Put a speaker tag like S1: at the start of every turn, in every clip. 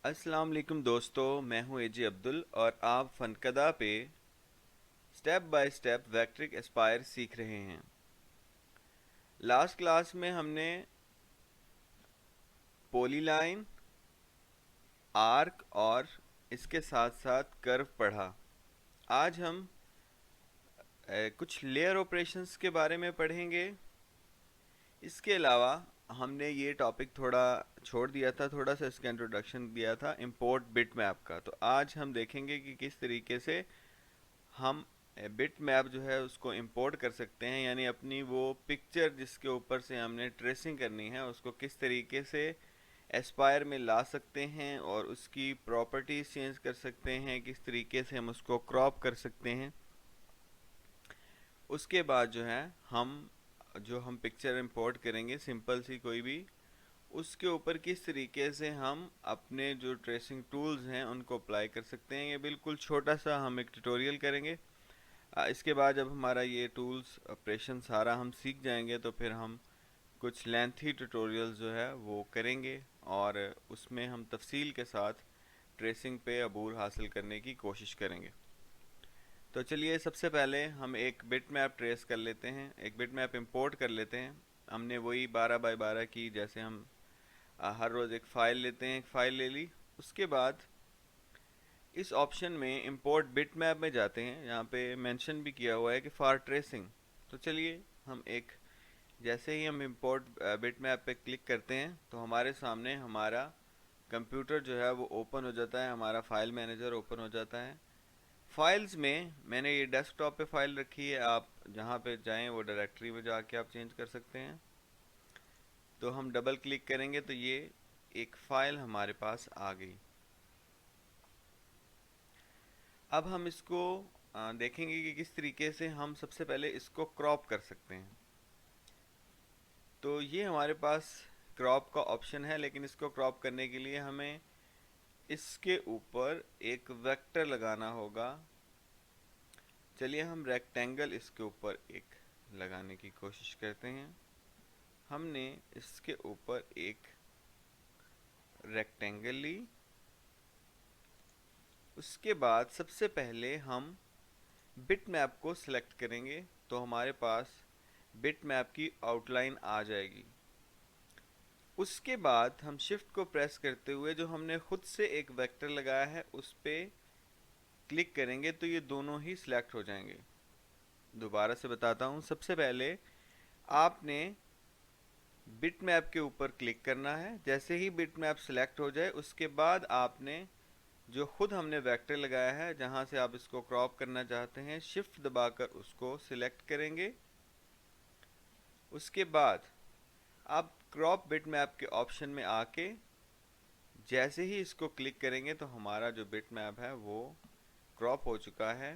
S1: अस्सलाम वालेकुम दोस्तों, मैं हूं एजी अब्दुल और आप फनकदा पे स्टेप बाय स्टेप वेक्ट्रिक एस्पायर सीख रहे हैं। लास्ट क्लास में हमने पॉलीलाइन, आर्क और इसके साथ साथ कर्व पढ़ा। आज हम कुछ लेयर ऑपरेशंस के बारे में पढ़ेंगे। इसके अलावा हमने ये टॉपिक थोड़ा छोड़ दिया था, थोड़ा सा इसका इंट्रोडक्शन दिया था इंपोर्ट बिट मैप का। तो आज हम देखेंगे कि किस तरीके से हम बिट मैप जो है उसको इंपोर्ट कर सकते हैं, यानी अपनी वो पिक्चर जिसके ऊपर से हमने ट्रेसिंग करनी है उसको किस तरीके से एस्पायर में ला सकते हैं और उसकी प्रॉपर्टीज चेंज कर सकते हैं, किस तरीके से हम उसको क्रॉप कर सकते हैं। उसके बाद जो है हम पिक्चर इंपोर्ट करेंगे सिंपल सी कोई भी, उसके ऊपर किस तरीके से हम अपने जो ट्रेसिंग टूल्स हैं उनको अप्लाई कर सकते हैं। ये बिल्कुल छोटा सा हम एक ट्यूटोरियल करेंगे। इसके बाद जब हमारा ये टूल्स ऑपरेशन सारा हम सीख जाएंगे तो फिर हम कुछ लेंथी ट्यूटोरियल्स जो है वो करेंगे और उसमें हम तफसील के साथ ट्रेसिंग पे अबूर हासिल करने की कोशिश करेंगे। तो चलिए सबसे पहले हम एक बिट मैप ट्रेस कर लेते हैं, एक बिट मैप इंपोर्ट कर लेते हैं। हमने वही 12 बाय 12 की, जैसे हम हर रोज़ एक फ़ाइल लेते हैं, एक फ़ाइल ले ली। उसके बाद इस ऑप्शन में इंपोर्ट बिट मैप में जाते हैं, यहाँ पे मेंशन भी किया हुआ है कि फॉर ट्रेसिंग। तो चलिए हम एक, जैसे ही हम इंपोर्ट बिट मैप पे क्लिक करते हैं तो हमारे सामने हमारा कंप्यूटर जो है वो ओपन हो जाता है, हमारा फाइल मैनेजर ओपन हो जाता है। फाइल्स में मैंने ये डेस्कटॉप पे फाइल रखी है, आप जहाँ पे जाएं वो डायरेक्टरी में जाके आप चेंज कर सकते हैं। तो हम डबल क्लिक करेंगे तो ये एक फ़ाइल हमारे पास आ गई। अब हम इसको देखेंगे कि किस तरीके से हम सबसे पहले इसको क्रॉप कर सकते हैं। तो ये हमारे पास क्रॉप का ऑप्शन है, लेकिन इसको क्रॉप करने के लिए हमें इसके ऊपर एक वेक्टर लगाना होगा। चलिए हम रेक्टेंगल इसके ऊपर एक लगाने की कोशिश करते हैं। हमने इसके ऊपर एक रेक्टेंगल ली। उसके बाद सबसे पहले हम बिट मैप को सिलेक्ट करेंगे तो हमारे पास बिट मैप की आउटलाइन आ जाएगी। उसके बाद हम शिफ्ट को प्रेस करते हुए जो हमने खुद से एक वेक्टर लगाया है उस पर क्लिक करेंगे तो ये दोनों ही सिलेक्ट हो जाएंगे। दोबारा से बताता हूँ, सबसे पहले आपने बिट मैप के ऊपर क्लिक करना है। जैसे ही बिट मैप सिलेक्ट हो जाए उसके बाद आपने जो खुद हमने वेक्टर लगाया है, जहाँ से आप इसको क्रॉप करना चाहते हैं, शिफ्ट दबाकर उसको सिलेक्ट करेंगे। उसके बाद आप क्रॉप बिट मैप के ऑप्शन में आके जैसे ही इसको क्लिक करेंगे तो हमारा जो बिट मैप है वो क्रॉप हो चुका है।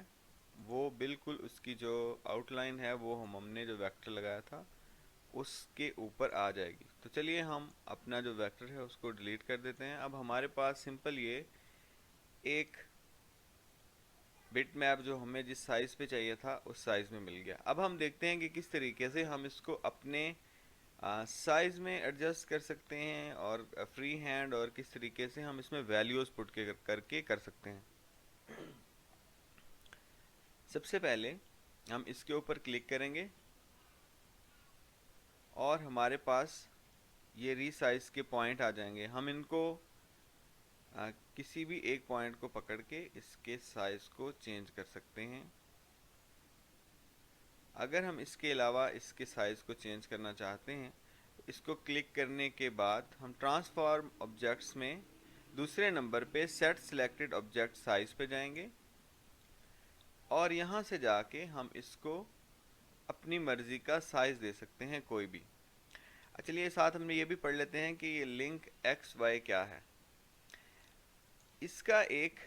S1: वो बिल्कुल उसकी जो आउटलाइन है वो हमने जो वेक्टर लगाया था उसके ऊपर आ जाएगी। तो चलिए हम अपना जो वेक्टर है उसको डिलीट कर देते हैं। अब हमारे पास सिंपल ये एक बिट मैप जो हमें जिस साइज़ पे चाहिए था उस साइज़ में मिल गया। अब हम देखते हैं कि किस तरीके से हम इसको अपने साइज़ में एडजस्ट कर सकते हैं और फ्री हैंड, और किस तरीके से हम इसमें वैल्यूज़ पुट करके कर सकते हैं। सबसे पहले हम इसके ऊपर क्लिक करेंगे और हमारे पास ये रीसाइज के पॉइंट आ जाएंगे। हम इनको किसी भी एक पॉइंट को पकड़ के इसके साइज़ को चेंज कर सकते हैं। अगर हम इसके अलावा इसके साइज़ को चेंज करना चाहते हैं तो इसको क्लिक करने के बाद हम ट्रांसफॉर्म ऑब्जेक्ट्स में दूसरे नंबर पे सेट सिलेक्टेड ऑब्जेक्ट साइज़ पे जाएंगे और यहाँ से जाके हम इसको अपनी मर्ज़ी का साइज़ दे सकते हैं कोई भी। चलिए साथ हमने ये भी पढ़ लेते हैं कि ये लिंक एक्स वाई क्या है। इसका एक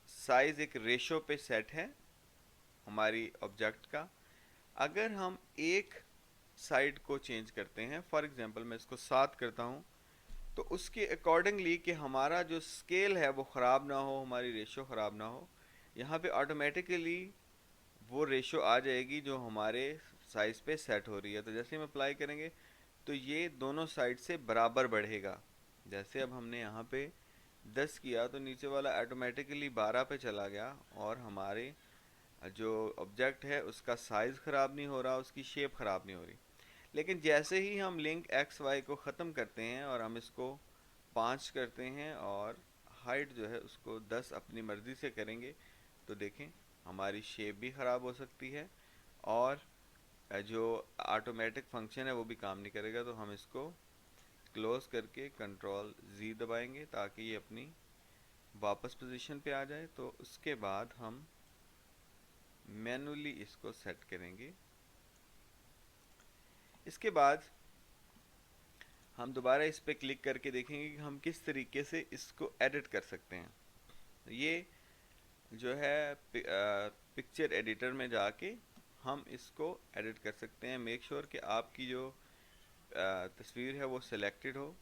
S1: साइज़ एक रेशो पे सेट है हमारी ऑब्जेक्ट का। अगर हम एक साइड को चेंज करते हैं, फॉर एग्जांपल मैं इसको 7 करता हूँ, तो उसके अकॉर्डिंगली कि हमारा जो स्केल है वो ख़राब ना हो, हमारी रेशो ख़राब ना हो, यहाँ पे ऑटोमेटिकली वो रेशो आ जाएगी जो हमारे साइज़ पे सेट हो रही है। तो जैसे हम अप्लाई करेंगे तो ये दोनों साइड से बराबर बढ़ेगा। जैसे अब हमने यहाँ पे 10 किया तो नीचे वाला ऑटोमेटिकली 12 पे चला गया, और हमारे जो ऑब्जेक्ट है उसका साइज़ ख़राब नहीं हो रहा, उसकी शेप ख़राब नहीं हो रही। लेकिन जैसे ही हम लिंक एक्स वाई को ख़त्म करते हैं और हम इसको 5 करते हैं और हाइट जो है उसको 10 अपनी मर्ज़ी से करेंगे, तो देखें हमारी शेप भी ख़राब हो सकती है, और जो ऑटोमेटिक फंक्शन है वो भी काम नहीं करेगा। तो हम इसको क्लोज करके कंट्रोल Z दबाएंगे ताकि ये अपनी वापस पोजीशन पे आ जाए। तो उसके बाद हम मैनुअली इसको सेट करेंगे। इसके बाद हम दोबारा इस पे क्लिक करके देखेंगे कि हम किस तरीके से इसको एडिट कर सकते हैं। ये जो है पिक्चर एडिटर में जाके हम इसको एडिट कर सकते हैं। मेक श्योर कि आपकी जो तस्वीर है वो सिलेक्टेड हो।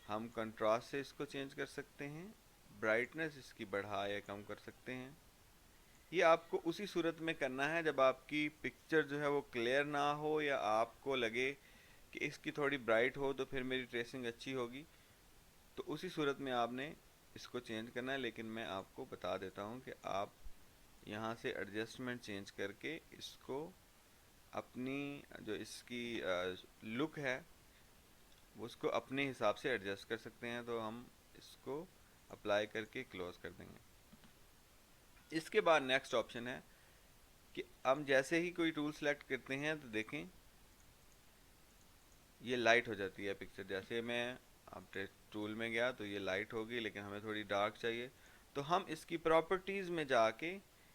S1: हम कंट्रास्ट से इसको चेंज कर सकते हैं, ब्राइटनेस इसकी बढ़ा या कम कर सकते हैं। ये आपको उसी सूरत में करना है जब आपकी पिक्चर जो है वो क्लियर ना हो, या आपको लगे कि इसकी थोड़ी ब्राइट हो तो फिर मेरी ट्रेसिंग अच्छी होगी, तो उसी सूरत में आपने इसको चेंज करना है। लेकिन मैं आपको बता देता हूँ कि आप यहाँ से एडजस्टमेंट चेंज करके इसको अपनी जो इसकी लुक है वो उसको अपने हिसाब से एडजस्ट कर सकते हैं। तो हम इसको अप्लाई करके क्लोज कर देंगे। इसके बाद नेक्स्ट ऑप्शन है कि हम जैसे ही कोई टूल सेलेक्ट करते हैं तो देखें ये लाइट हो जाती है पिक्चर। जैसे मैं अब टूल में गया तो ये लाइट होगी, लेकिन हमें थोड़ी डार्क चाहिए, तो हम इसकी प्रॉपर्टीज़ में जाके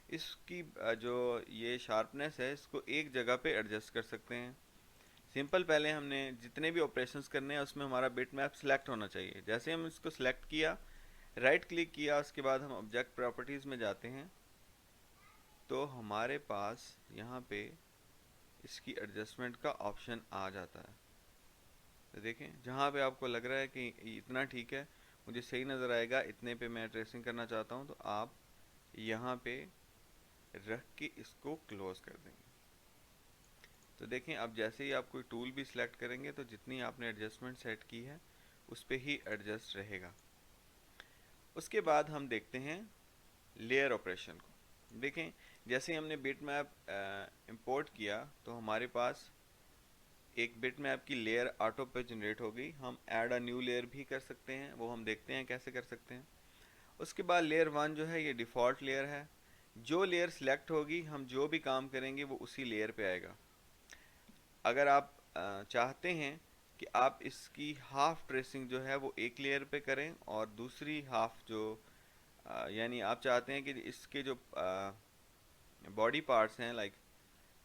S1: इसकी जो ये शार्पनेस है इसको एक जगह पे एडजस्ट कर सकते हैं। सिंपल, पहले हमने जितने भी ऑपरेशंस करने हैं उसमें हमारा बिट मैप सेलेक्ट होना चाहिए। जैसे हम इसको सेलेक्ट किया, राइट क्लिक किया, उसके बाद हम ऑब्जेक्ट प्रॉपर्टीज़ में जाते हैं, तो हमारे पास यहाँ पे इसकी एडजस्टमेंट का ऑप्शन आ जाता है। तो देखें जहाँ पे आपको लग रहा है कि इतना ठीक है, मुझे सही नज़र आएगा, इतने पे मैं ट्रेसिंग करना चाहता हूँ, तो आप यहाँ पे रख के इसको क्लोज कर देंगे। तो देखें अब जैसे ही आप कोई टूल भी सिलेक्ट करेंगे तो जितनी आपने एडजस्टमेंट सेट की है उस पर ही एडजस्ट रहेगा। उसके बाद हम देखते हैं लेयर ऑपरेशन को। देखें जैसे ही हमने बिट मैप इंपोर्ट किया तो हमारे पास एक बिट मैप की लेयर ऑटो पे जनरेट हो गई। हम ऐड अ न्यू लेयर भी कर सकते हैं, वो हम देखते हैं कैसे कर सकते हैं। उसके बाद लेयर 1 जो है ये डिफ़ॉल्ट लेयर है। जो लेयर सिलेक्ट होगी हम जो भी काम करेंगे वो उसी लेयर पे आएगा। अगर आप चाहते हैं कि आप इसकी हाफ ट्रेसिंग जो है वो एक लेयर पे करें और दूसरी हाफ जो यानी आप चाहते हैं कि इसके जो बॉडी पार्ट्स हैं लाइक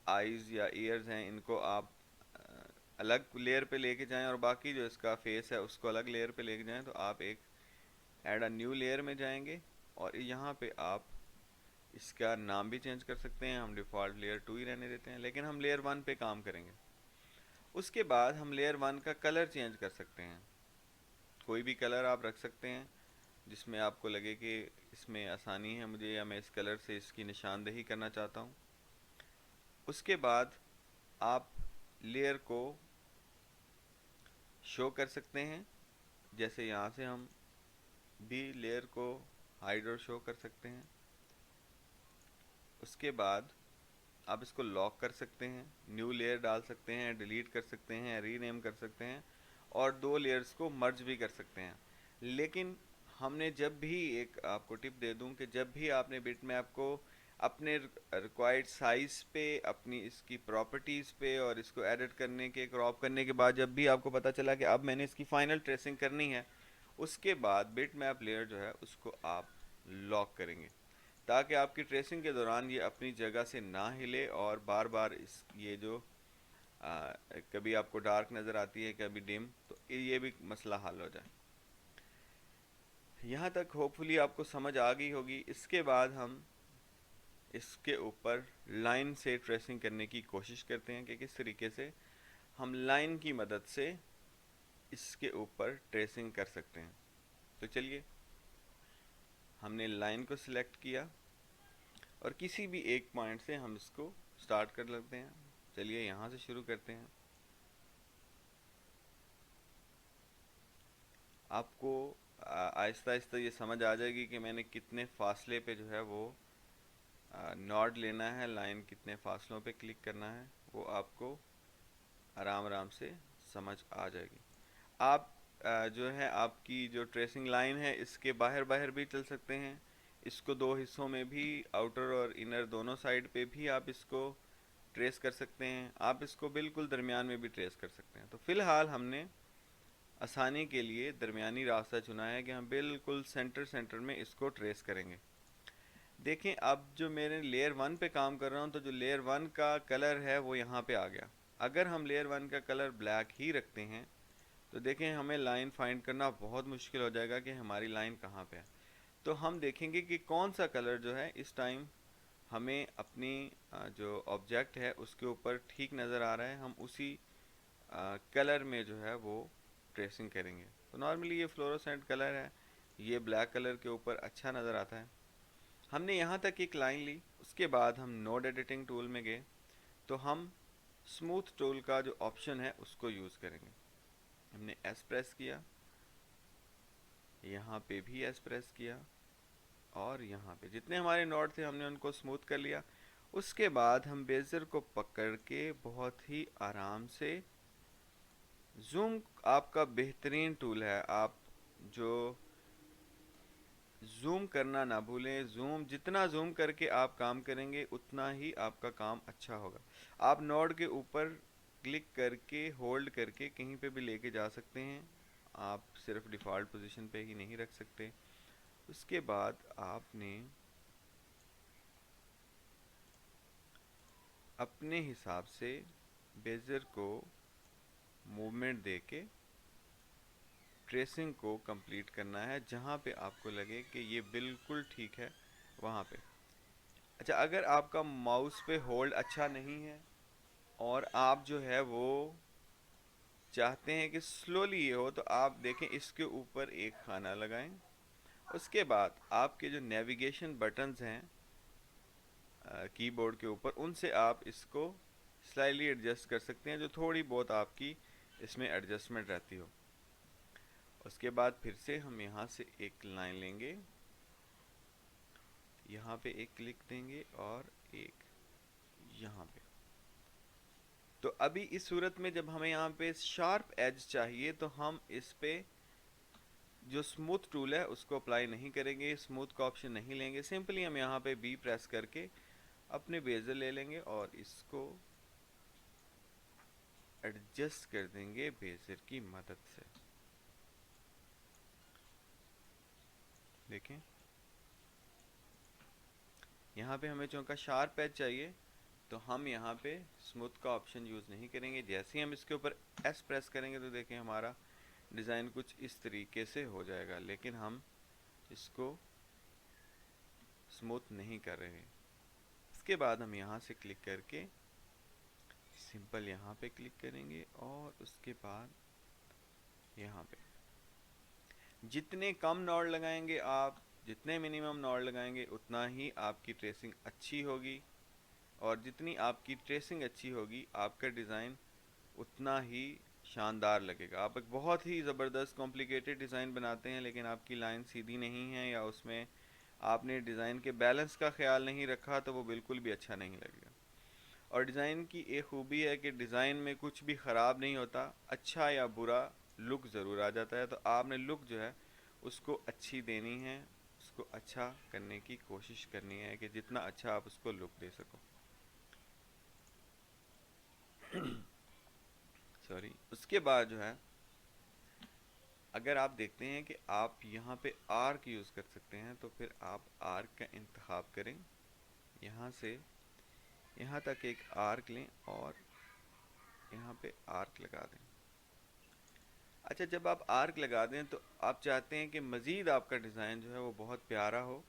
S1: आईज़ या ईयर्स हैं इनको आप अलग लेयर पे लेके जाएं और बाकी जो इसका फेस है उसको अलग लेयर पे लेके जाएं, तो आप एक ऐड अ न्यू लेयर में जाएंगे और यहाँ पे आप इसका नाम भी चेंज कर सकते हैं। हम डिफ़ॉल्ट लेयर 2 ही रहने देते हैं, लेकिन हम लेयर 1 पे काम करेंगे। उसके बाद हम लेयर 1 का कलर चेंज कर सकते हैं। कोई भी कलर आप रख सकते हैं जिसमें आपको लगे कि इसमें आसानी है मुझे, या मैं इस कलर से इसकी निशानदेही करना चाहता हूँ। उसके बाद आप लेयर को शो कर सकते हैं, जैसे यहाँ से हम भी लेयर को हाइड और शो कर सकते हैं। उसके बाद आप इसको लॉक कर सकते हैं, न्यू लेयर डाल सकते हैं, डिलीट कर सकते हैं, रीनेम कर सकते हैं, और दो लेयर्स को मर्ज भी कर सकते हैं। लेकिन हमने जब भी, एक आपको टिप दे दूं कि जब भी आपने बिट मैप को अपने रिक्वायर्ड साइज़ पे, अपनी इसकी प्रॉपर्टीज़ पे और इसको एडिट करने के, क्रॉप करने के बाद जब भी आपको पता चला कि अब मैंने इसकी फ़ाइनल ट्रेसिंग करनी है, उसके बाद बिट मैप लेयर जो है उसको आप लॉक करेंगे ताकि आपकी ट्रेसिंग के दौरान ये अपनी जगह से ना हिले और बार बार इस ये जो कभी आपको डार्क नज़र आती है कभी डिम, तो ये भी मसला हल हो जाए। यहाँ तक होपफुली आपको समझ आ गई होगी। इसके बाद हम इसके ऊपर लाइन से ट्रेसिंग करने की कोशिश करते हैं कि किस तरीके से हम लाइन की मदद से इसके ऊपर ट्रेसिंग कर सकते हैं। तो चलिए, हमने लाइन को सिलेक्ट किया और किसी भी एक पॉइंट से हम इसको स्टार्ट कर लेते हैं। चलिए यहाँ से शुरू करते हैं। आपको आहिस्ता आहिस्ता ये समझ आ जाएगी कि मैंने कितने फासले पे जो है वो नॉड लेना है, लाइन कितने फासलों पे क्लिक करना है, वो आपको आराम आराम से समझ आ जाएगी। आप जो है आपकी जो ट्रेसिंग लाइन है इसके बाहर बाहर भी चल सकते हैं, इसको दो हिस्सों में भी, आउटर और इनर दोनों साइड पे भी आप इसको ट्रेस कर सकते हैं, आप इसको बिल्कुल दरमियान में भी ट्रेस कर सकते हैं। तो फ़िलहाल हमने आसानी के लिए दरमियानी रास्ता चुना है कि हम बिल्कुल सेंटर सेंटर में इसको ट्रेस करेंगे। देखें अब जो मेरे लेयर वन पे काम कर रहा हूँ, तो जो लेयर वन का कलर है वो यहाँ पे आ गया। अगर हम लेयर वन का कलर ब्लैक ही रखते हैं तो देखें हमें लाइन फाइंड करना बहुत मुश्किल हो जाएगा कि हमारी लाइन कहाँ पे है। तो हम देखेंगे कि कौन सा कलर जो है इस टाइम हमें अपनी जो ऑब्जेक्ट है उसके ऊपर ठीक नज़र आ रहा है, हम उसी कलर में जो है वो ट्रेसिंग करेंगे। तो नॉर्मली ये फ्लोरोसेंट कलर है, ये ब्लैक कलर के ऊपर अच्छा नज़र आता है। हमने यहाँ तक एक लाइन ली, उसके बाद हम नोड एडिटिंग टूल में गए तो हम स्मूथ टूल का जो ऑप्शन है उसको यूज़ करेंगे। हमने एस प्रेस किया, यहाँ पे भी एस प्रेस किया, और यहाँ पे जितने हमारे नोड थे हमने उनको स्मूथ कर लिया। उसके बाद हम बेजर को पकड़ के बहुत ही आराम से जूम, आपका बेहतरीन टूल है, आप जो जूम करना ना भूलें। जूम, जितना जूम करके आप काम करेंगे उतना ही आपका काम अच्छा होगा। आप नोड के ऊपर क्लिक करके होल्ड करके कहीं पे भी लेके जा सकते हैं, आप सिर्फ डिफ़ॉल्ट पोजीशन पे ही नहीं रख सकते। उसके बाद आपने अपने हिसाब से बेजर को मूवमेंट दे के ट्रेसिंग को कंप्लीट करना है, जहाँ पे आपको लगे कि ये बिल्कुल ठीक है वहाँ पे। अच्छा, अगर आपका माउस पे होल्ड अच्छा नहीं है और आप जो है वो चाहते हैं कि स्लोली ये हो, तो आप देखें इसके ऊपर एक खाना लगाएं। उसके बाद आपके जो नेविगेशन बटन्स हैं कीबोर्ड के ऊपर, उनसे आप इसको स्लाइटली एडजस्ट कर सकते हैं, जो थोड़ी बहुत आपकी इसमें एडजस्टमेंट रहती हो। उसके बाद फिर से हम यहाँ से एक लाइन लेंगे, यहाँ पे एक क्लिक देंगे और एक यहाँ पे। तो अभी इस सूरत में जब हमें यहाँ पे शार्प एज चाहिए तो हम इस पे जो स्मूथ टूल है उसको अप्लाई नहीं करेंगे, स्मूथ का ऑप्शन नहीं लेंगे। सिंपली हम यहाँ पे बी प्रेस करके अपने बेजल ले लेंगे और इसको एडजस्ट कर देंगे बेजर की मदद से। देखें यहाँ पे हमें चूँकि शार्प एज चाहिए तो हम यहाँ पे स्मूथ का ऑप्शन यूज़ नहीं करेंगे। जैसे ही हम इसके ऊपर एस प्रेस करेंगे तो देखें हमारा डिज़ाइन कुछ इस तरीके से हो जाएगा, लेकिन हम इसको स्मूथ नहीं कर रहे हैं। इसके बाद हम यहाँ से क्लिक करके सिंपल यहाँ पे क्लिक करेंगे और उसके बाद यहाँ पे जितने कम नॉड लगाएंगे आप, जितने मिनिमम नॉड लगाएंगे उतना ही आपकी ट्रेसिंग अच्छी होगी, और जितनी आपकी ट्रेसिंग अच्छी होगी आपका डिज़ाइन उतना ही शानदार लगेगा। आप एक बहुत ही ज़बरदस्त कॉम्प्लिकेटेड डिज़ाइन बनाते हैं लेकिन आपकी लाइन सीधी नहीं है या उसमें आपने डिज़ाइन के बैलेंस का ख्याल नहीं रखा तो वो बिल्कुल भी अच्छा नहीं लगेगा। और डिज़ाइन की एक खूबी है कि डिज़ाइन में कुछ भी ख़राब नहीं होता, अच्छा या बुरा लुक ज़रूर आ जाता है। तो आपने लुक जो है उसको अच्छी देनी है, उसको अच्छा करने की कोशिश करनी है कि जितना अच्छा आप उसको लुक दे सको। सॉरी। उसके बाद जो है अगर आप देखते हैं कि आप यहाँ पे आर्क यूज़ कर सकते हैं तो फिर आप आर्क का इंतखाब करें, यहाँ से यहाँ तक एक आर्क लें और यहाँ पे आर्क लगा दें। अच्छा, जब आप आर्क लगा दें तो आप चाहते हैं कि मज़ीद आपका डिज़ाइन जो है वो बहुत प्यारा हो,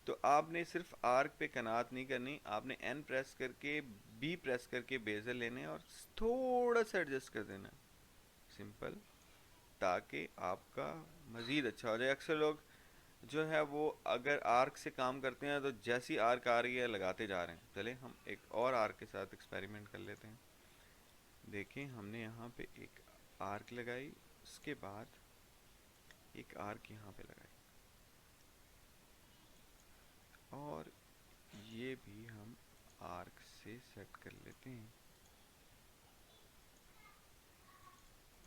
S1: तो आपने सिर्फ आर्क पे कनात नहीं करनी, आपने एन प्रेस करके बी प्रेस करके बेजल लेने और थोड़ा सा एडजस्ट कर देना, सिंपल, ताकि आपका मज़ीद अच्छा हो जाए। अक्सर लोग जो है वो अगर आर्क से काम करते हैं तो जैसी आर्क आ रही है लगाते जा रहे हैं। चले हम एक और आर्क के साथ एक्सपेरिमेंट कर लेते हैं। देखें हमने यहाँ पे एक आर्क लगाई, उसके बाद एक आर्क यहाँ पे लगाए और ये भी हम आर्क से सेट कर लेते हैं।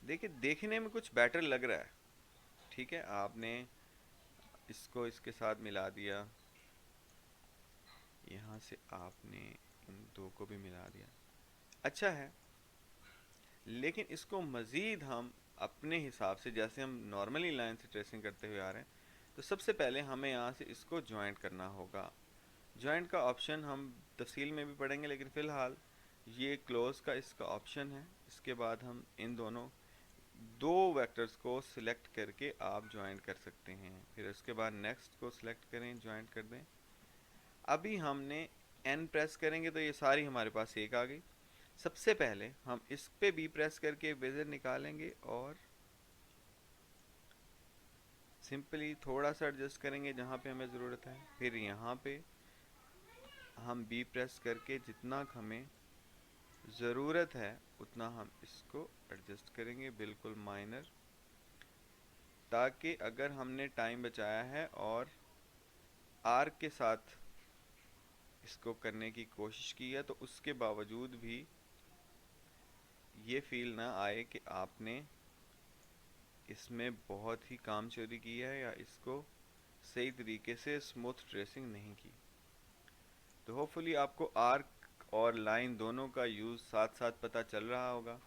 S1: देखिए देखने में कुछ बेटर लग रहा है, ठीक है। आपने इसको इसके साथ मिला दिया, यहाँ से आपने इन दो को भी मिला दिया, अच्छा है। लेकिन इसको मज़ीद हम अपने हिसाब से, जैसे हम नॉर्मली लाइन से ट्रेसिंग करते हुए आ रहे हैं, तो सबसे पहले हमें यहाँ से इसको जॉइंट करना होगा। जॉइंट का ऑप्शन हम तफसील में भी पढ़ेंगे, लेकिन फ़िलहाल ये क्लोज का इसका ऑप्शन है। इसके बाद हम इन दोनों दो वेक्टर्स को सिलेक्ट करके आप जॉइंट कर सकते हैं। फिर उसके बाद नेक्स्ट को सिलेक्ट करें, जॉइंट कर दें। अभी हमने एन प्रेस करेंगे तो ये सारी हमारे पास एक आ गई। सबसे पहले हम इस पे बी प्रेस करके बेजर निकालेंगे और सिंपली थोड़ा सा एडजस्ट करेंगे जहाँ पे हमें ज़रूरत है। फिर यहाँ पे हम बी प्रेस करके जितना हमें ज़रूरत है उतना हम इसको एडजस्ट करेंगे, बिल्कुल माइनर, ताकि अगर हमने टाइम बचाया है और आर्क के साथ इसको करने की कोशिश की है तो उसके बावजूद भी ये फील ना आए कि आपने इसमें बहुत ही काम चोरी की है या इसको सही तरीके से स्मूथ ट्रेसिंग नहीं की। तो होपफुली आपको आर्क और लाइन दोनों का यूज़ साथ साथ पता चल रहा होगा।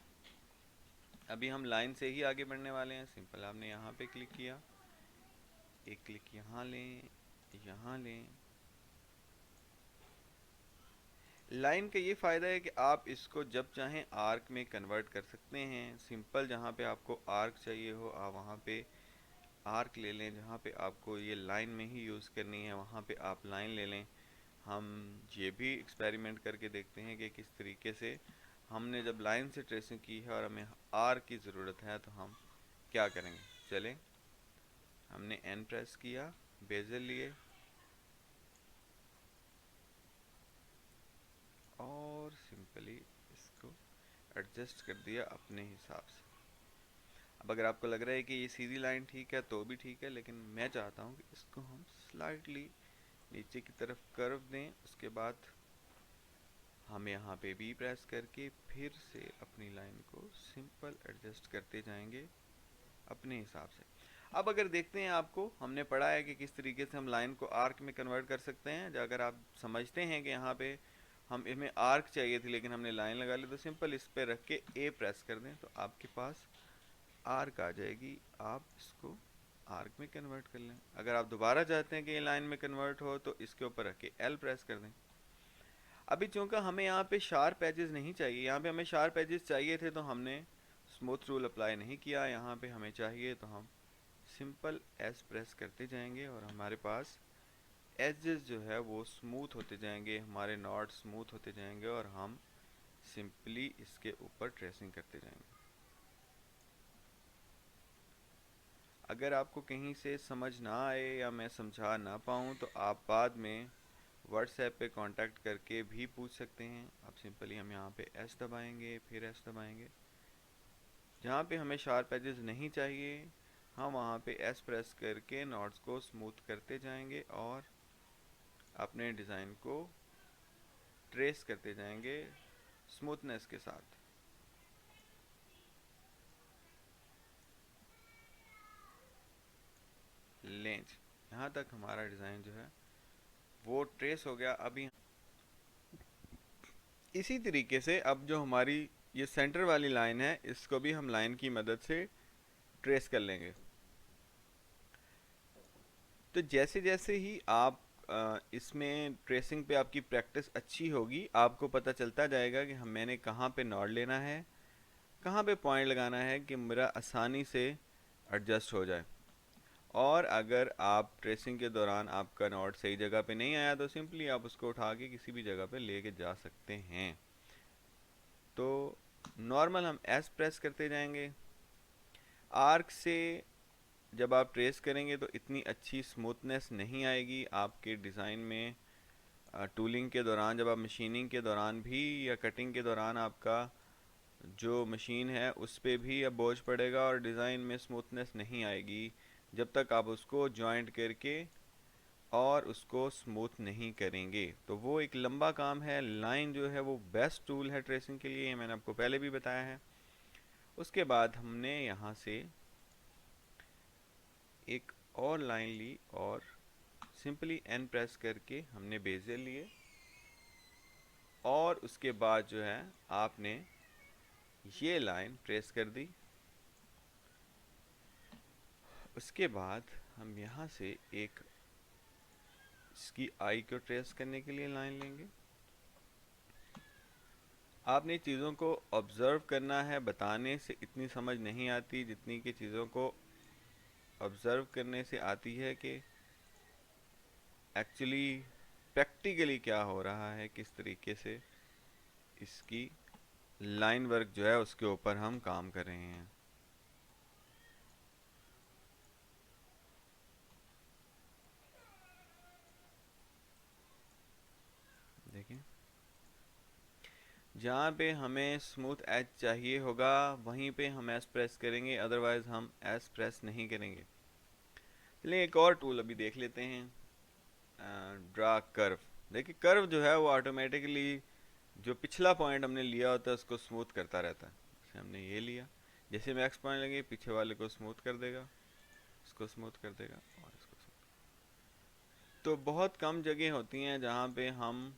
S1: अभी हम लाइन से ही आगे बढ़ने वाले हैं। सिंपल आपने यहाँ पे क्लिक किया, एक क्लिक यहाँ लें, यहाँ लें। लाइन का ये फ़ायदा है कि आप इसको जब चाहें आर्क में कन्वर्ट कर सकते हैं। सिंपल जहाँ पे आपको आर्क चाहिए हो आप वहाँ पे आर्क ले लें, जहाँ पे आपको ये लाइन में ही यूज़ करनी है वहाँ पे आप लाइन ले लें। हम ये भी एक्सपेरिमेंट करके देखते हैं कि किस तरीके से हमने जब लाइन से ट्रेसिंग की है और हमें आर्क की ज़रूरत है तो हम क्या करेंगे। चलें, हमने एन प्रेस किया, बेजल लिए और सिंपली इसको एडजस्ट कर दिया अपने हिसाब से। अब अगर आपको लग रहा है कि ये सीधी लाइन ठीक है तो भी ठीक है, लेकिन मैं चाहता हूँ कि इसको हम स्लाइटली नीचे की तरफ कर्व दें। उसके बाद हम यहाँ पे बी प्रेस करके फिर से अपनी लाइन को सिंपल एडजस्ट करते जाएंगे अपने हिसाब से। अब अगर देखते हैं, आपको हमने पढ़ा है कि किस तरीके से हम लाइन को आर्क में कन्वर्ट कर सकते हैं। अगर आप समझते हैं कि यहाँ पे हम हमें आर्क चाहिए थी लेकिन हमने लाइन लगा ली, तो सिंपल इस पे रख के ए प्रेस कर दें तो आपके पास आर्क आ जाएगी। आप इसको आर्क में कन्वर्ट कर लें। अगर आप दोबारा चाहते हैं कि ये लाइन में कन्वर्ट हो तो इसके ऊपर रख के एल प्रेस कर दें। अभी चूंकि हमें यहाँ पे शार्प एजेस नहीं चाहिए, यहाँ पे हमें शार्प एजेस चाहिए थे तो हमने स्मूथ रूल अप्लाई नहीं किया। यहाँ पे हमें चाहिए तो हम सिंपल एस प्रेस करते जाएंगे और हमारे पास एजेस जो है वो स्मूथ होते जाएंगे, हमारे नॉट स्मूथ होते जाएंगे और हम सिंपली इसके ऊपर ट्रेसिंग करते जाएंगे। अगर आपको कहीं से समझ ना आए या मैं समझा ना पाऊँ तो आप बाद में व्हाट्सएप पे कांटेक्ट करके भी पूछ सकते हैं। अब सिंपली हम यहाँ पे एस दबाएंगे, फिर एस दबाएंगे। जहाँ पे हमें शार्प एजेस नहीं चाहिए हम वहाँ पे एस प्रेस करके नॉट्स को स्मूथ करते जाएंगे और अपने डिज़ाइन को ट्रेस करते जाएंगे स्मूथनेस के साथ। लेंज यहाँ तक हमारा डिज़ाइन जो है वो ट्रेस हो गया। अभी इसी तरीके से अब जो हमारी ये सेंटर वाली लाइन है इसको भी हम लाइन की मदद से ट्रेस कर लेंगे। तो जैसे जैसे ही आप इसमें ट्रेसिंग पे आपकी प्रैक्टिस अच्छी होगी आपको पता चलता जाएगा कि मैंने कहाँ पे नॉड लेना है, कहाँ पे पॉइंट लगाना है कि मेरा आसानी से एडजस्ट हो जाए। और अगर आप ट्रेसिंग के दौरान आपका नॉट सही जगह पे नहीं आया तो सिंपली आप उसको उठा के किसी भी जगह पे लेके जा सकते हैं। तो नॉर्मल हम एस प्रेस करते जाएंगे। आर्क से जब आप ट्रेस करेंगे तो इतनी अच्छी स्मूथनेस नहीं आएगी आपके डिज़ाइन में। टूलिंग के दौरान, जब आप मशीनिंग के दौरान भी या कटिंग के दौरान आपका जो मशीन है उस पर भी अब बोझ पड़ेगा और डिज़ाइन में स्मूथनेस नहीं आएगी। जब तक आप उसको जॉइंट करके और उसको स्मूथ नहीं करेंगे। तो वो एक लंबा काम है। लाइन जो है वो बेस्ट टूल है ट्रेसिंग के लिए, मैंने आपको पहले भी बताया है। उसके बाद हमने यहाँ से एक और लाइन ली और सिंपली एन प्रेस करके हमने बेज़ल लिए, और उसके बाद जो है आपने ये लाइन ट्रेस कर दी। उसके बाद हम यहाँ से एक इसकी आई को ट्रेस करने के लिए लाइन लेंगे। आपने चीज़ों को ऑब्ज़र्व करना है, बताने से इतनी समझ नहीं आती जितनी कि चीज़ों को ऑब्ज़र्व करने से आती है कि एक्चुअली प्रैक्टिकली क्या हो रहा है, किस तरीके से इसकी लाइन वर्क जो है उसके ऊपर हम काम कर रहे हैं। देखिए जहाँ पे हमें स्मूथ एज चाहिए होगा वहीं पे हम एस प्रेस करेंगे, अदरवाइज हम एस प्रेस नहीं करेंगे। चलिए एक और टूल अभी देख लेते हैं, ड्रा कर्व। देखिए कर्व जो है वो ऑटोमेटिकली जो पिछला पॉइंट हमने लिया होता है उसको स्मूथ करता रहता है। जैसे हमने ये लिया, जैसे हम एक्स पॉइंट लेंगे पीछे वाले को स्मूथ कर देगा, इसको स्मूथ कर देगा और इसको स्मूथ। तो बहुत कम जगह होती हैं जहाँ पे हम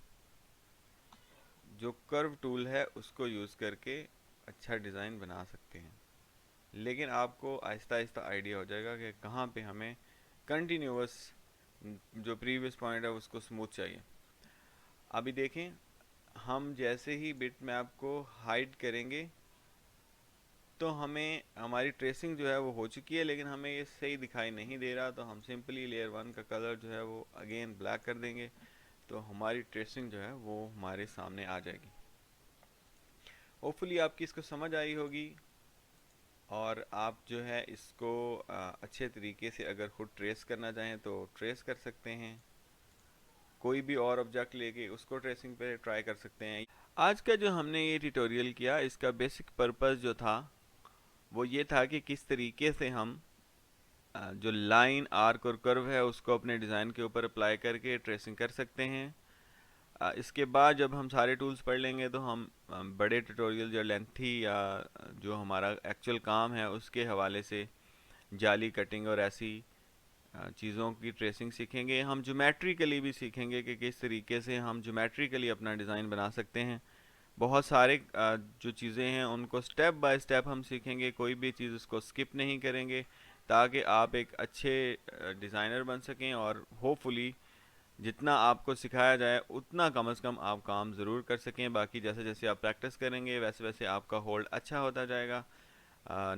S1: जो कर्व टूल है उसको यूज़ करके अच्छा डिज़ाइन बना सकते हैं, लेकिन आपको आहिस्ता आहिस्ता आइडिया हो जाएगा कि कहाँ पे हमें कंटिन्यूअस जो प्रीवियस पॉइंट है उसको स्मूथ चाहिए। अभी देखें, हम जैसे ही बिट मैप को हाइड करेंगे तो हमें हमारी ट्रेसिंग जो है वो हो चुकी है, लेकिन हमें ये सही दिखाई नहीं दे रहा, तो हम सिंपली लेयर 1 का कलर जो है वो अगेन ब्लैक कर देंगे, तो हमारी ट्रेसिंग जो है वो हमारे सामने आ जाएगी। होपफुली आपकी इसको समझ आई होगी और आप जो है इसको अच्छे तरीके से अगर खुद ट्रेस करना चाहें तो ट्रेस कर सकते हैं। कोई भी और ऑब्जेक्ट लेके उसको ट्रेसिंग पे ट्राई कर सकते हैं। आज का जो हमने ये ट्यूटोरियल किया इसका बेसिक पर्पस जो था वो ये था कि किस तरीके से हम जो लाइन आर्क और कर्व है उसको अपने डिज़ाइन के ऊपर अप्लाई करके ट्रेसिंग कर सकते हैं। इसके बाद जब हम सारे टूल्स पढ़ लेंगे तो हम बड़े ट्यूटोरियल जो लेंथी या जो हमारा एक्चुअल काम है उसके हवाले से जाली कटिंग और ऐसी चीज़ों की ट्रेसिंग सीखेंगे। हम ज्योमेट्रिकली भी सीखेंगे कि किस तरीके से हम ज्योमेट्रिकली अपना डिज़ाइन बना सकते हैं। बहुत सारे जो चीज़ें हैं उनको स्टेप बाय स्टेप हम सीखेंगे, कोई भी चीज़ उसको स्किप नहीं करेंगे ताकि आप एक अच्छे डिज़ाइनर बन सकें, और होपफुली जितना आपको सिखाया जाए उतना कम से कम आप काम ज़रूर कर सकें। बाकी जैसे जैसे आप प्रैक्टिस करेंगे वैसे वैसे आपका होल्ड अच्छा होता जाएगा।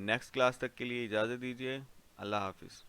S1: नेक्स्ट क्लास तक के लिए इजाज़त दीजिए। अल्लाह हाफिज़।